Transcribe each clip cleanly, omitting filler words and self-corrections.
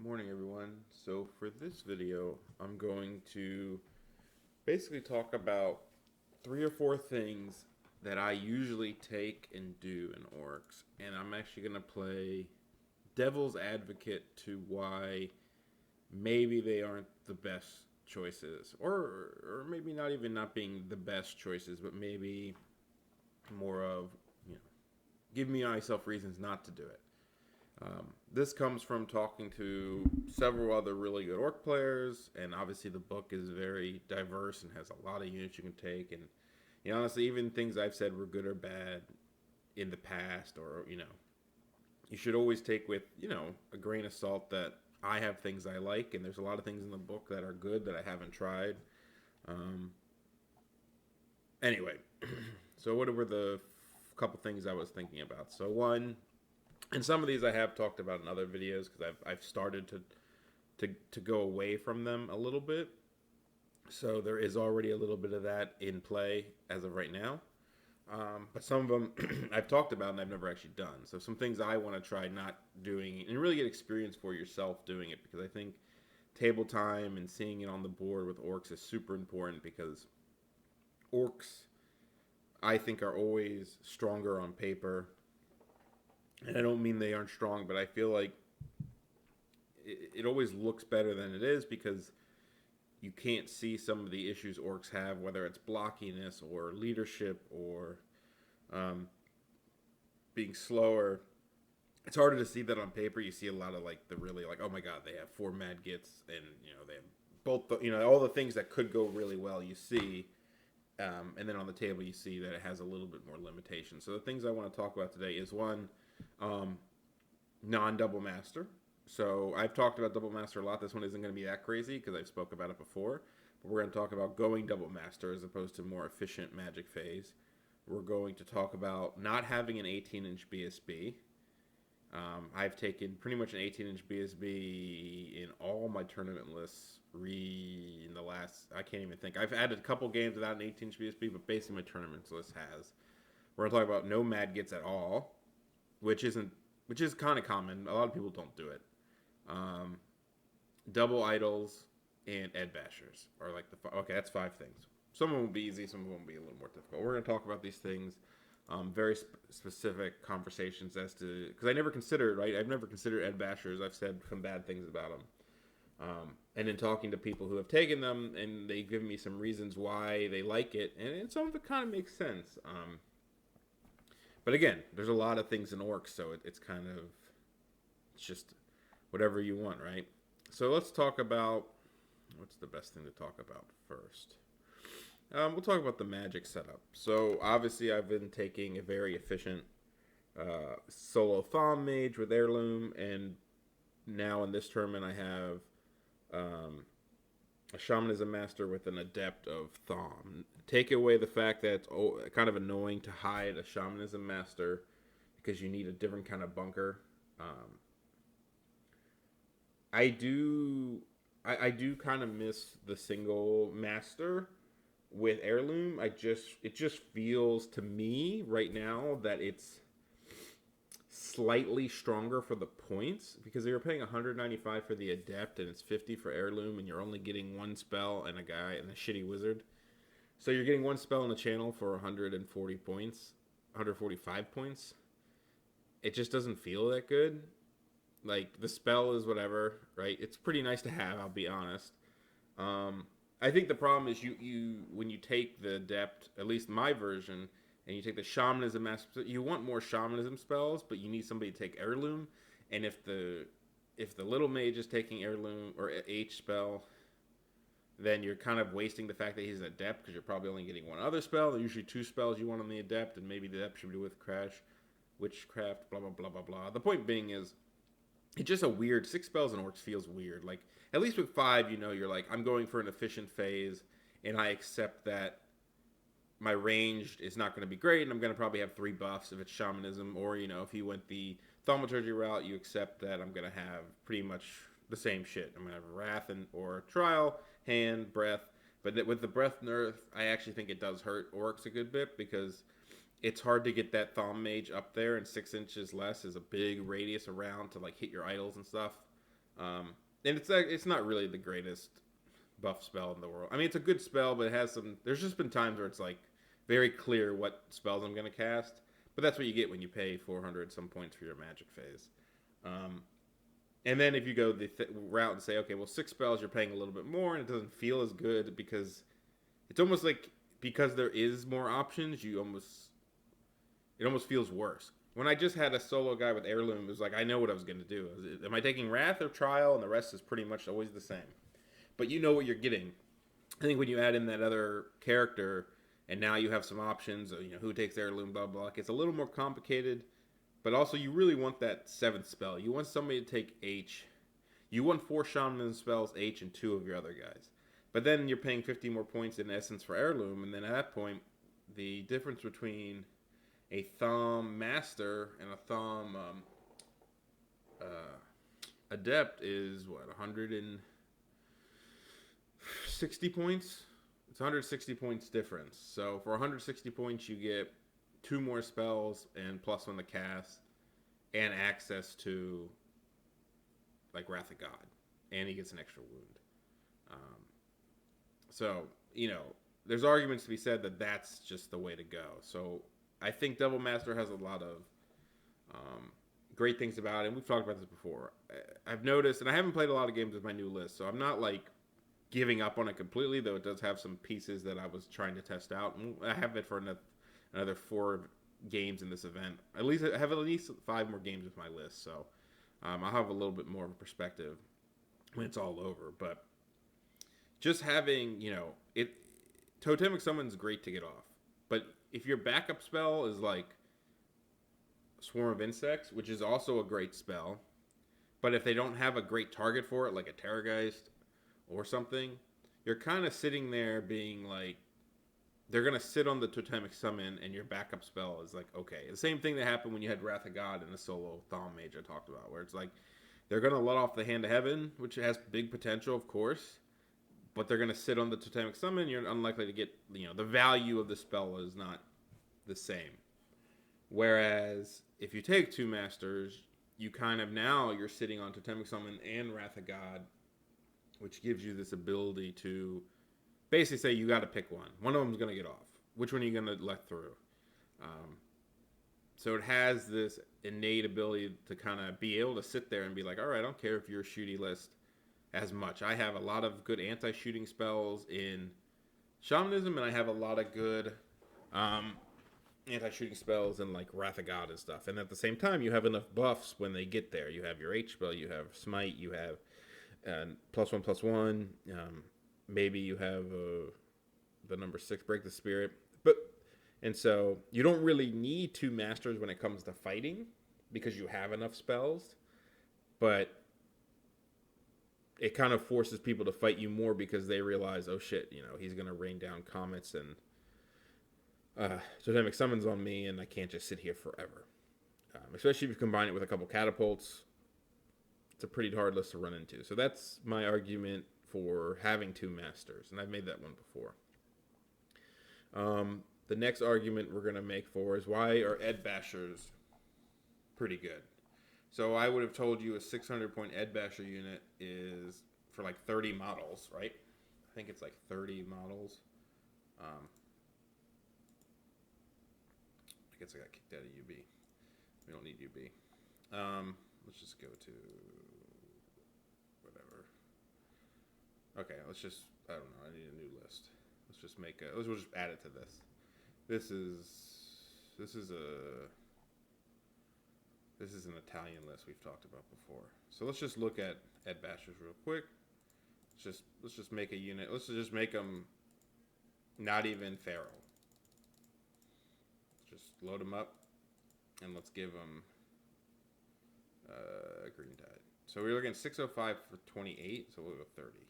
Morning everyone. So for this video, I'm going to basically talk about 3 or 4 things that I usually take and do in orcs, and I'm actually going to play devil's advocate to why maybe they aren't the best choices, or maybe not even not being the best choices, but maybe more of, you know, give me myself reasons not to do it. This comes from talking to several other really good orc players, and obviously the book is very diverse and has a lot of units you can take. And honestly, even things I've said were good or bad in the past, or you should always take with a grain of salt that I have things I like, and there's a lot of things in the book that are good that I haven't tried. Um, anyway, so what were the couple things I was thinking about? So one, and some of these I have talked about in other videos because I've started to go away from them a little bit. So there is already a little bit of that in play as of right now. But some of them I've talked about and I've never actually done. So some things I want to try not doing and really get experience for yourself doing it, because I think table time and seeing it on the board with orcs is super important, because orcs I think are always stronger on paper. And I don't mean they aren't strong, but I feel like it always looks better than it is, because you can't see some of the issues orcs have, whether it's blockiness or leadership or um, being slower. It's harder to see that on paper. You see a lot of like the really like, oh my god, they have 4 mad gits, and they have both all the things that could go really well. You see, and then on the table you see that it has a little bit more limitation. So the things I want to talk about today is one, um, non-double master. So I've talked about double master a lot. This one isn't going to be that crazy because I've spoke about it before. But we're going to talk about going double master as opposed to more efficient magic phase. We're going to talk about not having an 18-inch BSB. I've taken pretty much an 18-inch BSB in all my tournament lists. In the last, I can't even think. I've added a couple games without an 18-inch BSB, but basically my tournaments list has. We're going to talk about no mad gets at all, which is kind of common. A lot of people don't do it. Um, Double idols and ed bashers are like okay. That's 5 things. Some of them will be easy. Some of them will be a little more difficult. We're going to talk about these things. Very specific conversations as to, because I never considered, right. I've never considered ed bashers. I've said some bad things about them. And in talking to people who have taken them, and they give me some reasons why they like it, and some of it kind of makes sense. But again, there's a lot of things in orcs, so it's kind of, it's just whatever you want, right? So let's talk about, what's the best thing to talk about first. We'll talk about the magic setup. So obviously I've been taking a very efficient solo Thom mage with heirloom, and now in this tournament I have a shamanism master with an adept of Thom. Take away the fact that it's kind of annoying to hide a shamanism master because you need a different kind of bunker. I do I do kind of miss the single master with heirloom. It just feels to me right now that it's slightly stronger for the points, because they were paying 195 for the adept and it's 50 for heirloom, and you're only getting one spell and a guy and a shitty wizard. So you're getting one spell in the channel for 140 points, 145 points. It just doesn't feel that good. Like, the spell is whatever, right? It's pretty nice to have, I'll be honest. I think the problem is you when you take the adept, at least my version, and you take the shamanism master, you want more shamanism spells, but you need somebody to take heirloom. And if the little mage is taking heirloom or H spell, then you're kind of wasting the fact that he's an adept, because you're probably only getting one other spell. There's usually 2 spells you want on the adept, and maybe the adept should be with crash, witchcraft, blah blah blah blah blah. The point being is, it's just a weird 6 spells in orcs feels weird. Like, at least with 5, you're like, I'm going for an efficient phase, and I accept that my range is not going to be great, and I'm going to probably have 3 buffs if it's shamanism, or if you went the thaumaturgy route, you accept that I'm going to have pretty much the same shit. I'm going to have wrath or trial, hand, breath. But with the breath nerf, I actually think it does hurt orcs a good bit, because it's hard to get that Thom mage up there, and 6 inches less is a big radius around to like hit your idols and stuff. And it's not really the greatest buff spell in the world. I mean, it's a good spell, but it has some. There's just been times where it's like very clear what spells I'm going to cast. But that's what you get when you pay 400 some points for your magic phase. And then if you go the route and say, okay, well, 6 spells, you're paying a little bit more, and it doesn't feel as good because it's almost like because there is more options, it almost feels worse. When I just had a solo guy with Heirloom, it was like I know what I was going to do. Am I taking Wrath or Trial? And the rest is pretty much always the same. But you know what you're getting. I think when you add in that other character, and now you have some options, who takes Heirloom, blah, blah, it's a little more complicated. But also, you really want that 7th spell. You want somebody to take H. You want 4 Shaman spells, H, and 2 of your other guys. But then you're paying 50 more points in Essence for Heirloom, and then at that point, the difference between a Thumb Master and a Thumb Adept is, 160 points? It's 160 points difference. So for 160 points, you get 2 more spells and +1 to cast, and access to like Wrath of God, and he gets an extra wound. So there's arguments to be said that that's just the way to go. So I think Devil Master has a lot of great things about it, and we've talked about this before. I've noticed, and I haven't played a lot of games with my new list, so I'm not like giving up on it completely, though it does have some pieces that I was trying to test out. And I have it for another 4 games in this event. I have at least 5 more games with my list, so I'll have a little bit more of a perspective when it's all over. But just having, Totemic Summon's great to get off. But if your backup spell is like Swarm of Insects, which is also a great spell, but if they don't have a great target for it, like a Terrorgeist or something, you're kind of sitting there being like, they're going to sit on the Totemic Summon, and your backup spell is like, okay. The same thing that happened when you had Wrath of God in the solo Thom Mage I talked about, where it's like, they're going to let off the Hand of Heaven, which has big potential, of course, but they're going to sit on the Totemic Summon. You're unlikely to get, the value of the spell is not the same. Whereas, if you take 2 Masters, you kind of now, you're sitting on Totemic Summon and Wrath of God, which gives you this ability to basically say you got to pick one. One of them's going to get off. Which one are you going to let through? So it has this innate ability to kind of be able to sit there and be like, all right, I don't care if your shooty list as much. I have a lot of good anti-shooting spells in Shamanism, and I have a lot of good anti-shooting spells in like Wrath of God and stuff. And at the same time, you have enough buffs when they get there. You have your H spell, you have Smite, you have +1/+1. Maybe you have the number 6, Break the Spirit. And so you don't really need 2 Masters when it comes to fighting because you have enough spells. But it kind of forces people to fight you more because they realize, oh shit, he's going to rain down comets and Totemic Summons on me, and I can't just sit here forever. Especially if you combine it with a couple catapults. It's a pretty hard list to run into. So that's my argument for having 2 Masters, and I've made that one before. The next argument we're going to make for is why are Ed Bashers pretty good? So I would have told you a 600-point Ed Basher unit is for like 30 models, right? I think it's like 30 models. I guess I got kicked out of UB. We don't need UB. Let's just go to whatever. Okay, let's just, I don't know, I need a new list. We'll just add it to this. This is an Italian list we've talked about before. So let's just look at Ed Bashers real quick. Let's just make a unit. Let's just make them not even feral. Just load them up, and let's give them green tide. So we're looking at 605 for 28, so we'll go 30.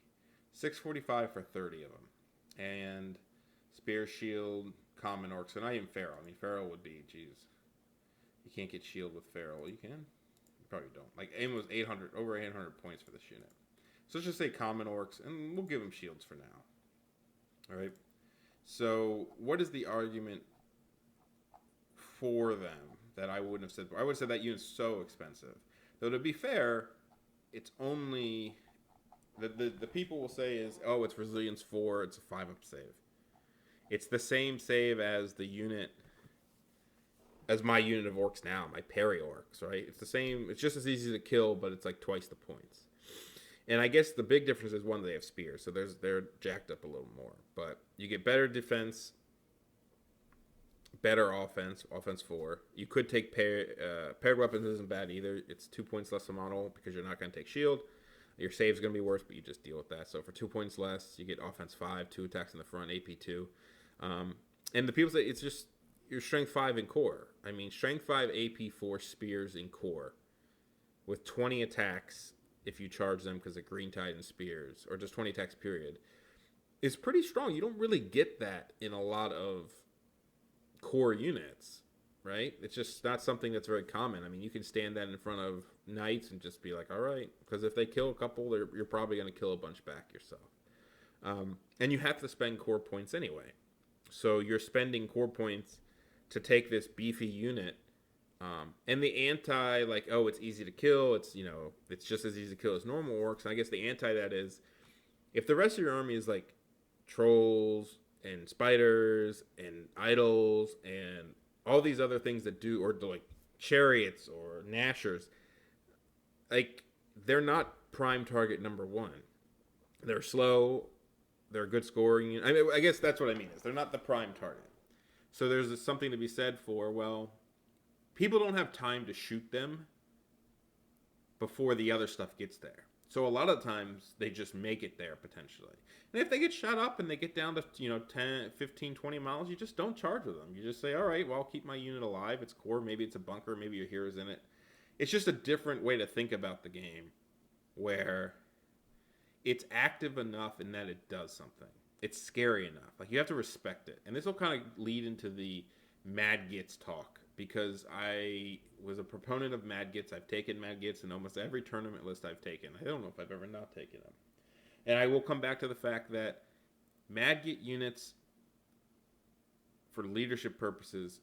645 for 30 of them. And Spear, Shield, Common Orc. So not even Feral. I mean, Feral would be, geez. You can't get Shield with Feral. You can? You probably don't. Like, aim was over 800 points for this unit. So let's just say Common Orcs, and we'll give them Shields for now. Alright? So, what is the argument for them that I wouldn't have said before? I would have said that unit's so expensive. Though, to be fair, it's only the people will say is, oh, it's resilience 4, it's a 5-up save. It's the same save as the unit, as my unit of orcs now, my parry orcs, right? It's the same. It's just as easy to kill, but it's like twice the points. And I guess the big difference is, one, they have spears, so they're jacked up a little more. But you get better defense, better offense 4. You could take paired weapons isn't bad either. It's 2 points less a model because you're not going to take shield. Your save's going to be worse, but you just deal with that. So for 2 points less, you get offense 5, 2 attacks in the front, AP 2. And the people say it's just your strength 5 in core. I mean, strength 5, AP 4 spears in core with 20 attacks if you charge them because of green tide and spears, or just 20 attacks period, is pretty strong. You don't really get that in a lot of core units, right? It's just not something that's very common. I mean, you can stand that in front of knights and just be like, all right, because if they kill a couple, you're probably going to kill a bunch back yourself. And you have to spend core points anyway. So you're spending core points to take this beefy unit. And the anti, like, oh, it's easy to kill. It's, it's just as easy to kill as normal orcs. And I guess the anti that is, if the rest of your army is like trolls and spiders and idols and all these other things that do, or like chariots or gnashers, like, they're not prime target number 1. They're slow. They're good scoring. I mean, I guess that's what I mean, is they're not the prime target. So there's something to be said for, well, people don't have time to shoot them before the other stuff gets there. So a lot of times they just make it there potentially. And if they get shot up and they get down to, 10, 15, 20 miles, you just don't charge with them. You just say, all right, well, I'll keep my unit alive. It's core. Maybe it's a bunker. Maybe your hero's in it. It's just a different way to think about the game where it's active enough in that it does something. It's scary enough. Like, you have to respect it. And this will kind of lead into the Mad Gits talk, because I was a proponent of Mad Gits. I've taken Mad Gits in almost every tournament list I've taken. I don't know if I've ever not taken them. And I will come back to the fact that Mad Git units, for leadership purposes,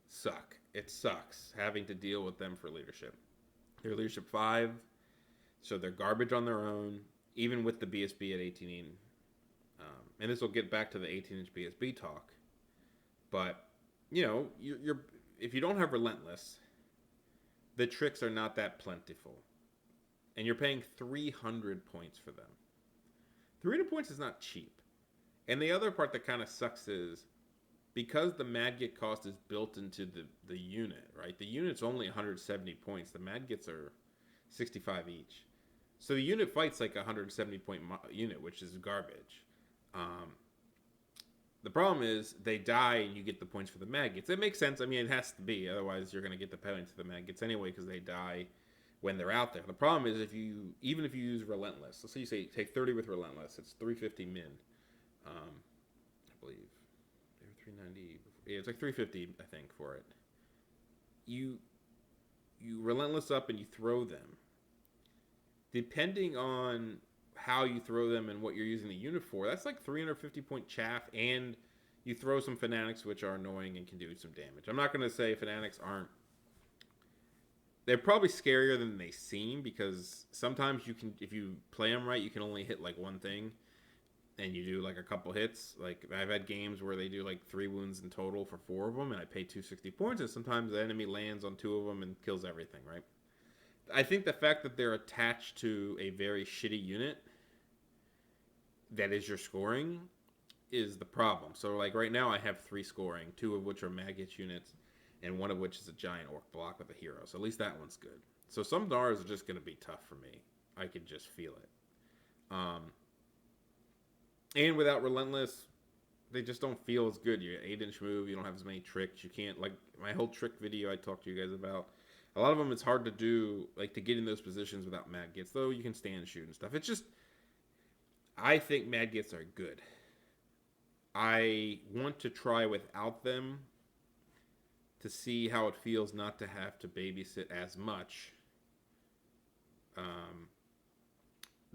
suck. It sucks having to deal with them for leadership. They're leadership 5, so they're garbage on their own, even with the BSB at 18. And this will get back to the 18-inch BSB talk. But, you're if you don't have Relentless, the tricks are not that plentiful. And you're paying 300 points for them. 300 points is not cheap. And the other part that kind of sucks is, because the Mad Git cost is built into the unit, right? The unit's only 170 points. The Mad Gits are 65 each. So the unit fights like a 170 point unit, which is garbage. The problem is they die and you get the points for the Mad Gits. It makes sense. I mean, it has to be. Otherwise, you're going to get the points for the Mad Gits anyway, because they die when they're out there. The problem is, even if you use Relentless, let's say you take 30 with Relentless, it's 350 min. I believe they were 390. Yeah, it's like 350, I think, for it. You Relentless up and you throw them. Depending on how you throw them and what you're using the unit for, that's like 350 point chaff, and you throw some Fanatics, which are annoying and can do some damage. I'm not going to say Fanatics aren't. They're probably scarier than they seem, because sometimes you can, if you play them right, you can only hit like one thing, and you do like a couple hits. Like, I've had games where they do like 3 wounds in total for 4 of them, and I pay 260 points, and sometimes the enemy lands on 2 of them and kills everything, right? I think the fact that they're attached to a very shitty unit that is your scoring is the problem. So, like, right now I have 3 scoring, 2 of which are Mad Git units, and 1 of which is a giant orc block with a hero. So at least that one's good. So some Dars are just going to be tough for me. I can just feel it. And without Relentless, they just don't feel as good. You're 8-inch move, you don't have as many tricks. You can't, like, my whole trick video I talked to you guys about, a lot of them it's hard to do, like, to get in those positions without Mad Gits, though you can stand shoot and stuff. It's just, I think Mad Gits are good. I want to try without them to see how it feels not to have to babysit as much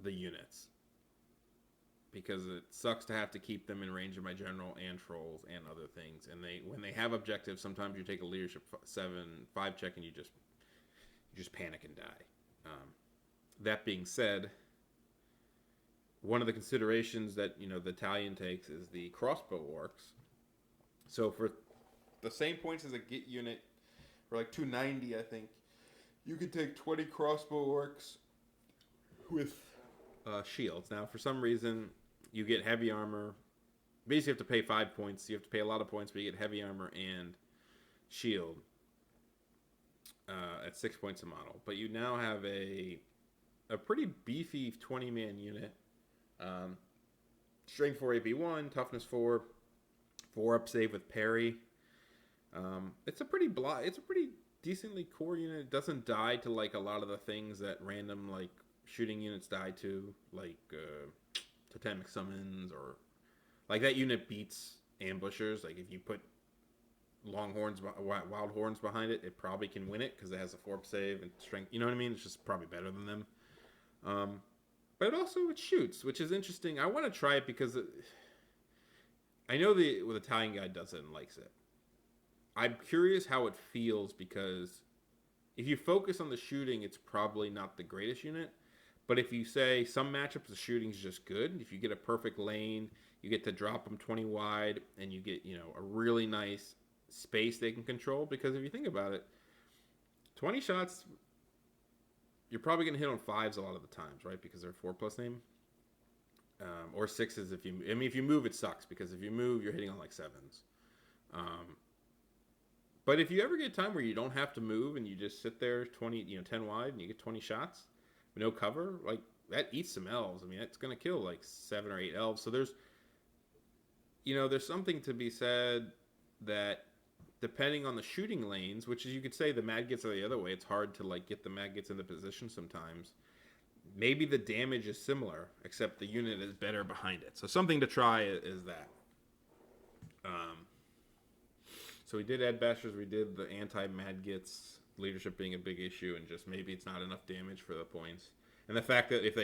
the units. Because it sucks to have to keep them in range of my general and trolls and other things. And when they have objectives, sometimes you take a leadership 5 check and you just panic and die. That being said, one of the considerations that the Italian takes is the crossbow orcs. So for the same points as a Git unit, for like 290, I think, you could take 20 crossbow orcs with shields. Now, for some reason, you get heavy armor. Basically, you have to pay 5 points. You have to pay a lot of points, but you get heavy armor and shield at 6 points a model. But you now have a pretty beefy 20-man unit. Strength 4 AP1, toughness 4, 4 up save with parry. It's a pretty decently core unit. It doesn't die to like a lot of the things that random like shooting units die to, like totemic summons, or like that unit beats ambushers. Like if you put wild horns behind it, it probably can win it because it has a 4 up save and strength. You know what I mean? It's just probably better than them. But it shoots, which is interesting. I want to try it because I know the Italian guy does it and likes it. I'm curious how it feels, because if you focus on the shooting, it's probably not the greatest unit. But if you say some matchups, the shooting is just good. If you get a perfect lane, you get to drop them 20 wide, and you get a really nice space they can control. Because if you think about it, 20 shots, you're probably going to hit on 5s a lot of the times, right? Because they're 4+ name. Or 6s if you move, it sucks, because if you move, you're hitting on like 7s. But if you ever get a time where you don't have to move and you just sit there 10 wide and you get 20 shots with no cover, like that eats some elves. I mean, it's going to kill like 7 or 8 elves. So there's something to be said that depending on the shooting lanes, which is, you could say the Madgets are the other way. It's hard to like get the Madgets into position sometimes. Maybe the damage is similar, except the unit is better behind it. So something to try is that. So we did Ed Bashers, we did the anti-Madgets, leadership being a big issue, and just maybe it's not enough damage for the points. And the fact that if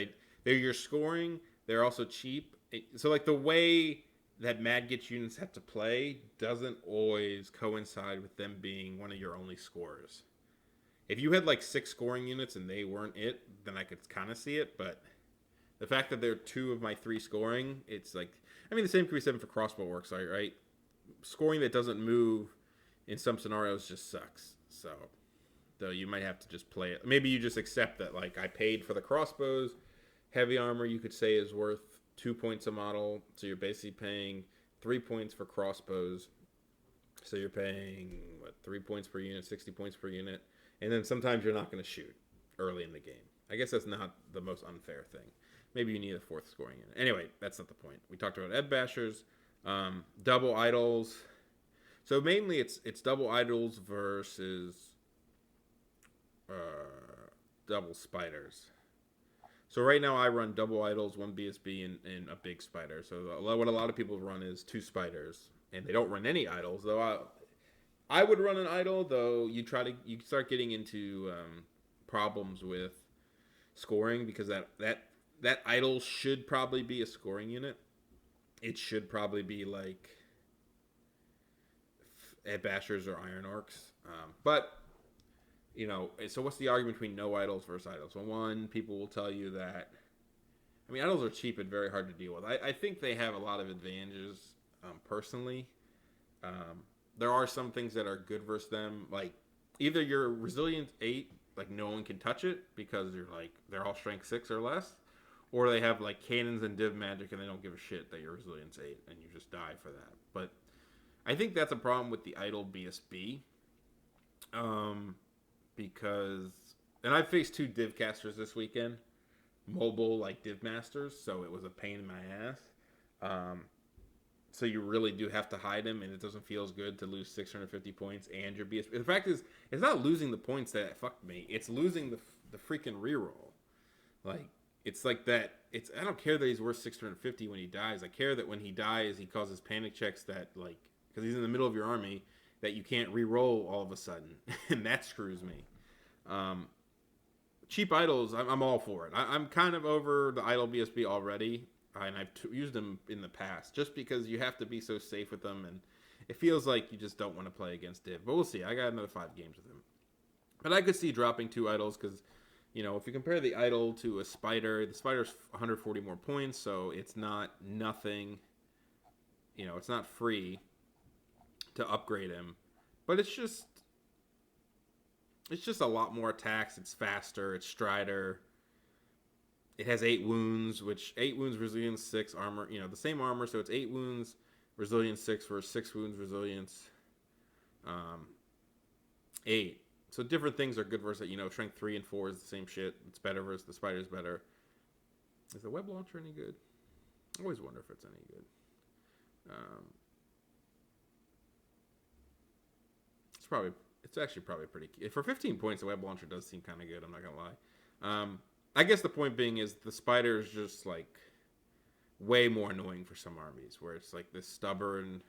they're your scoring, they're also cheap. So like the way that Madgets units have to play doesn't always coincide with them being one of your only scorers. If you had like 6 scoring units and they weren't it, then I could kind of see it. But the fact that they're 2 of my 3 scoring, it's like, I mean, the same could be said for crossbow works, right? Scoring that doesn't move in some scenarios just sucks. So, though you might have to just play it. Maybe you just accept that, like, I paid for the crossbows. Heavy armor, you could say, is worth 2 points a model. So you're basically paying 3 points for crossbows. So you're paying, 3 points per unit, 60 points per unit. And then sometimes you're not going to shoot early in the game. I guess that's not the most unfair thing. Maybe you need a 4th scoring unit. Anyway, that's not the point. We talked about Ed Bashers. Double idols. So mainly it's double idols versus double spiders. So right now I run double idols, 1 BSB, and a big spider. So what a lot of people run is 2 spiders, and they don't run any idols. Though I would run an idol, though you start getting into problems with scoring, because that idol should probably be a scoring unit. It should probably be like Ed Bashers or Iron Orcs. But, so what's the argument between no idols versus idols? Well, one, people will tell you that, idols are cheap and very hard to deal with. I think they have a lot of advantages, personally. There are some things that are good versus them. Like, either you're Resilient 8, like no one can touch it because they're all Strength 6 or less. Or they have like cannons and div magic and they don't give a shit that you're Resilience 8 and you just die for that. But I think that's a problem with the idle BSB. Because, and I faced 2 div casters this weekend, mobile like div masters, so it was a pain in my ass. So you really do have to hide him, and it doesn't feel as good to lose 650 points and your BSB. The fact is, it's not losing the points that fucked me. It's losing the freaking reroll. Like, it's like that. I don't care that he's worth 650 when he dies. I care that when he dies, he causes panic checks that, like, because he's in the middle of your army, that you can't re-roll all of a sudden. And that screws me. Cheap idols, I'm all for it. I'm kind of over the idle BSB already. And I've used them in the past. Just because you have to be so safe with them. And it feels like you just don't want to play against Div. But we'll see. I got another 5 games with him. But I could see dropping 2 idols because If you compare the idol to a spider, the spider's 140 more points, so it's not nothing. It's not free to upgrade him, but it's just a lot more attacks. It's faster. It's Strider. It has 8 wounds, which 8 wounds, resilience 6, armor. The same armor, so it's 8 wounds, resilience 6 versus 6 wounds, resilience 8. So different things are good versus strength 3 and 4 is the same shit. It's better versus the spider's better. Is the web launcher any good? I always wonder if it's any good. It's actually probably pretty key. For 15 points, the web launcher does seem kind of good. I'm not gonna lie. I guess the point being is the spider is just like way more annoying for some armies, where it's like this stubborn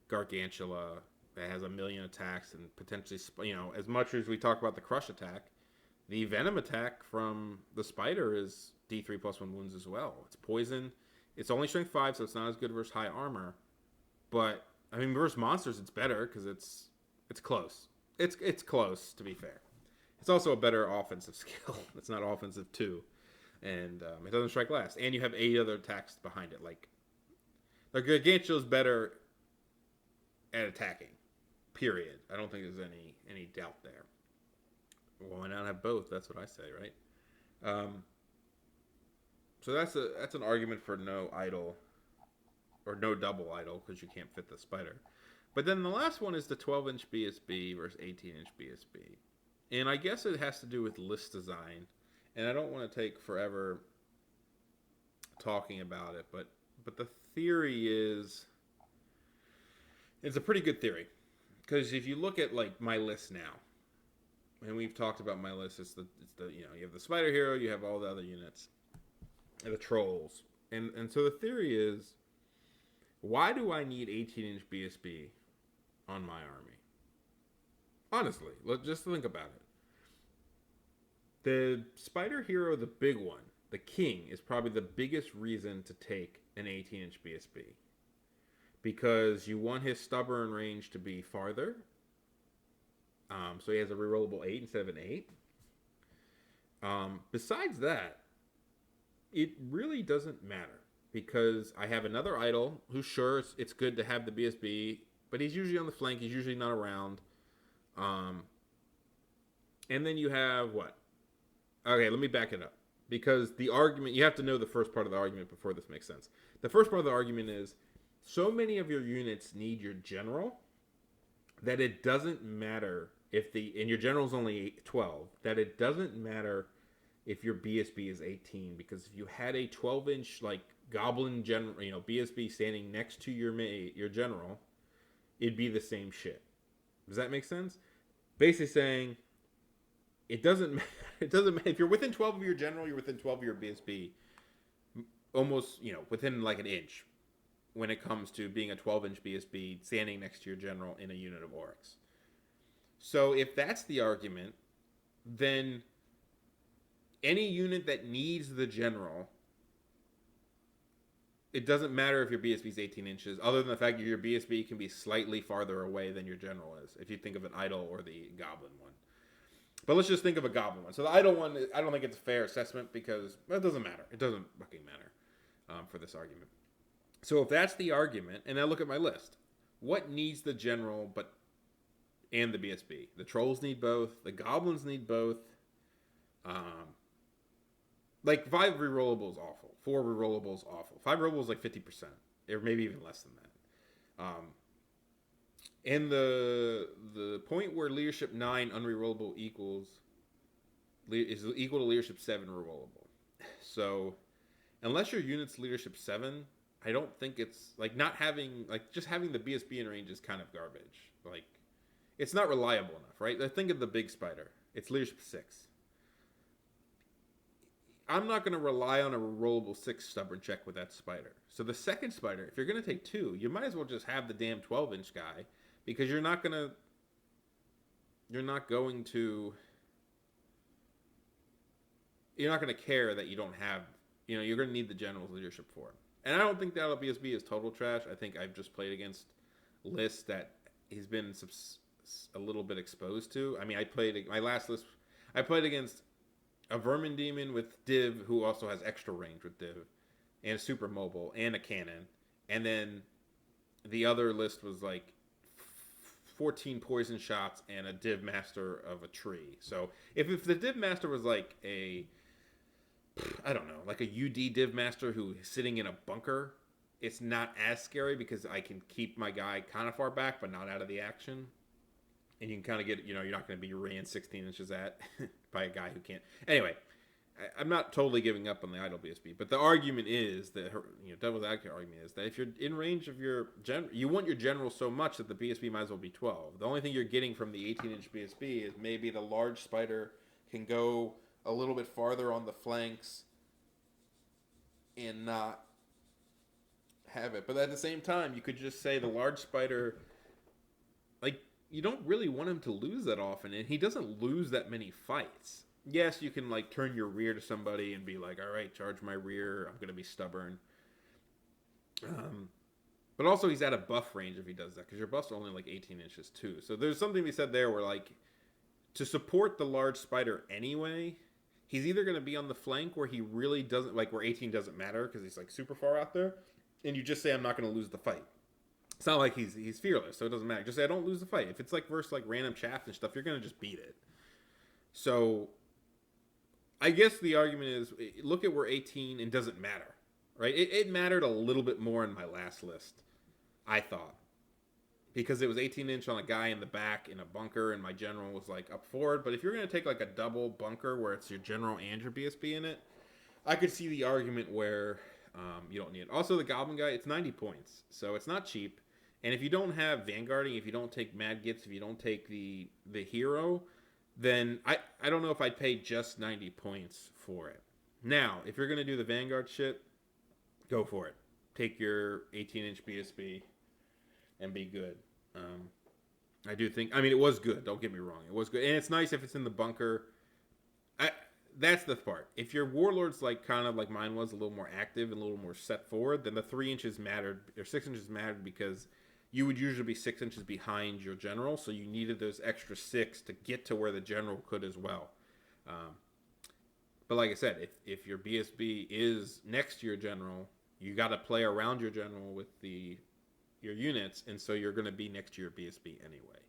gargantula that has a million attacks and potentially, as much as we talk about the crush attack, the venom attack from the spider is D3 plus 1 wounds as well. It's poison. It's only strength 5, so it's not as good versus high armor. But I mean, versus monsters, it's better because it's close. It's close, to be fair. It's also a better offensive skill. It's not offensive too, and it doesn't strike last. And you have 8 other attacks behind it. Like the Gargantua is better at attacking. Period. I don't think there's any doubt there. Well, why not have both? That's what I say, right? So that's an argument for no idol or no double idol because you can't fit the spider. But then the last one is the 12-inch BSB versus 18-inch BSB. And I guess it has to do with list design. And I don't want to take forever talking about it, but the theory is it's a pretty good theory. Because if you look at like my list now, and we've talked about my list, it's the you have the spider hero, you have all the other units, and the trolls. And so the theory is, why do I need 18-inch BSB on my army? Honestly, let's just think about it. The spider hero, the big one, the king, is probably the biggest reason to take an 18-inch BSB. Because you want his stubborn range to be farther. So he has a rerollable 8 instead of an 8. Besides that, it really doesn't matter. Because I have another idol who's sure it's good to have the BSB, but he's usually on the flank. He's usually not around. And then you have what? Okay, let me back it up. Because the argument, you have to know the first part of the argument before this makes sense. The first part of the argument is, so many of your units need your general that it doesn't matter and your general's only 12, that it doesn't matter if your BSB is 18, because if you had a 12-inch like goblin general, BSB standing next to your general, it'd be the same shit. Does that make sense? Basically saying it doesn't matter. It doesn't matter if you're within 12 of your general, you're within 12 of your BSB, almost within like an inch. When it comes to being a 12-inch BSB standing next to your general in a unit of Oryx. So if that's the argument, then any unit that needs the general, it doesn't matter if your BSB is 18 inches, other than the fact that your BSB can be slightly farther away than your general is, if you think of an idol or the goblin one. But let's just think of a goblin one. So the idol one, I don't think it's a fair assessment because it doesn't matter. It doesn't fucking matter for this argument. So if that's the argument, and I look at my list, what needs the general and the BSB? The trolls need both. The goblins need both. Like 5 rerollable is awful. 4 rerollable is awful. 5 rerollable is like 50%, or maybe even less than that. And the point where leadership 9 unrerollable is equal to leadership 7 rerollable. So unless your unit's leadership 7. I don't think it's like just having the BSB in range is kind of garbage. Like, it's not reliable enough, right? Think of the big spider. It's leadership 6. I'm not going to rely on a rollable 6 stubborn check with that spider. So the second spider, if you're going to take 2, you might as well just have the damn 12-inch guy, because you're not going to care that you don't have, you're going to need the general's leadership for it. And I don't think that BSB is total trash. I think I've just played against lists that he's been a little bit exposed to. I mean, my last list, I played against a Vermin Demon with Div, who also has extra range with Div, and super mobile, and a cannon. And then the other list was like 14 poison shots and a Div Master of a tree. So if the Div Master was like I don't know, like a UD Div Master who is sitting in a bunker, it's not as scary because I can keep my guy kind of far back, but not out of the action. And you can kind of get, you're not going to be ran 16 inches at by a guy who can't. Anyway, I'm not totally giving up on the idle BSB, but the argument is that, devil's advocate argument is that if you're in range of your you want your general so much that the BSB might as well be 12. The only thing you're getting from the 18-inch BSB is maybe the large spider can go a little bit farther on the flanks and not have it. But at the same time, you could just say the large spider, like, you don't really want him to lose that often, and he doesn't lose that many fights. Yes, you can, like, turn your rear to somebody and be like, all right, charge my rear, I'm going to be stubborn. But also he's at a buff range if he does that, because your buffs are only, like, 18 inches, too. So there's something to be said there where, like, to support the large spider anyway, he's either going to be on the flank where he really doesn't, like, where 18 doesn't matter because he's, like, super far out there, and you just say, I'm not going to lose the fight. It's not like he's fearless, so it doesn't matter. Just say, I don't lose the fight. If it's, like, versus, like, random chaff and stuff, you're going to just beat it. So I guess the argument is, look at where 18 and doesn't matter, right? It mattered a little bit more in my last list, I thought. Because it was 18-inch on a guy in the back in a bunker, and my general was, like, up forward. But if you're going to take, like, a double bunker where it's your general and your BSB in it, I could see the argument where you don't need it. Also, the Goblin guy, it's 90 points, so it's not cheap. And if you don't have Vanguarding, if you don't take Mad Gits, if you don't take the hero, then I don't know if I'd pay just 90 points for it. Now, if you're going to do the Vanguard shit, go for it. Take your 18-inch BSB and be good. I do think, it was good. Don't get me wrong. It was good. And it's nice if it's in the bunker. That's the part. If your Warlord's like kind of like mine was, a little more active and a little more set forward, then the 3 inches mattered, or 6 inches mattered, because you would usually be 6 inches behind your general, so you needed those extra 6 to get to where the general could as well. But like I said, if your BSB is next to your general, you got to play around your general with your units, and so you're going to be next to your BSB anyway.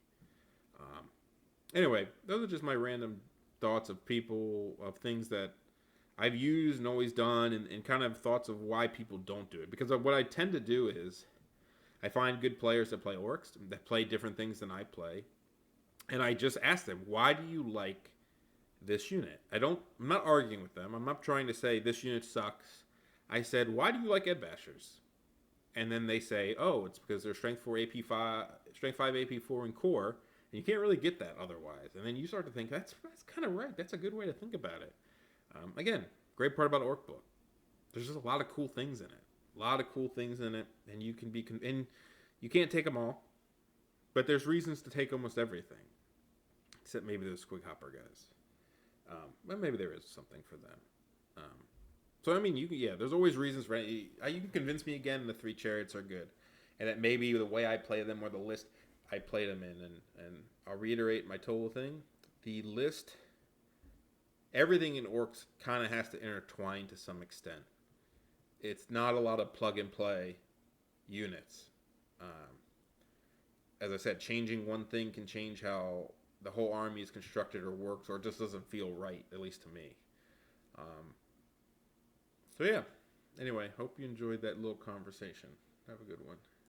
Anyway, those are just my random thoughts of people, of things that I've used and always done, and kind of thoughts of why people don't do it. Because what I tend to do is I find good players that play orcs, that play different things than I play, and I just ask them, why do you like this unit? I'm not arguing with them. I'm not trying to say this unit sucks. I said, why do you like Ed Bashers? And then they say, oh, it's because they're strength 5, AP 4, and core, and you can't really get that otherwise. And then you start to think, that's kind of right. That's a good way to think about it. Again, great part about Orc Book. There's just a lot of cool things in it. And you can and you can't take them all, but there's reasons to take almost everything, except maybe those Squig Hopper guys. But maybe there is something for them. So there's always reasons for it. You can convince me again the 3 chariots are good, and that maybe the way I play them or the list I played them in, and I'll reiterate my total thing. The list, everything in orcs kind of has to intertwine to some extent. It's not a lot of plug and play units. As I said, changing one thing can change how the whole army is constructed or works, or it just doesn't feel right, at least to me. So yeah, anyway, hope you enjoyed that little conversation. Have a good one.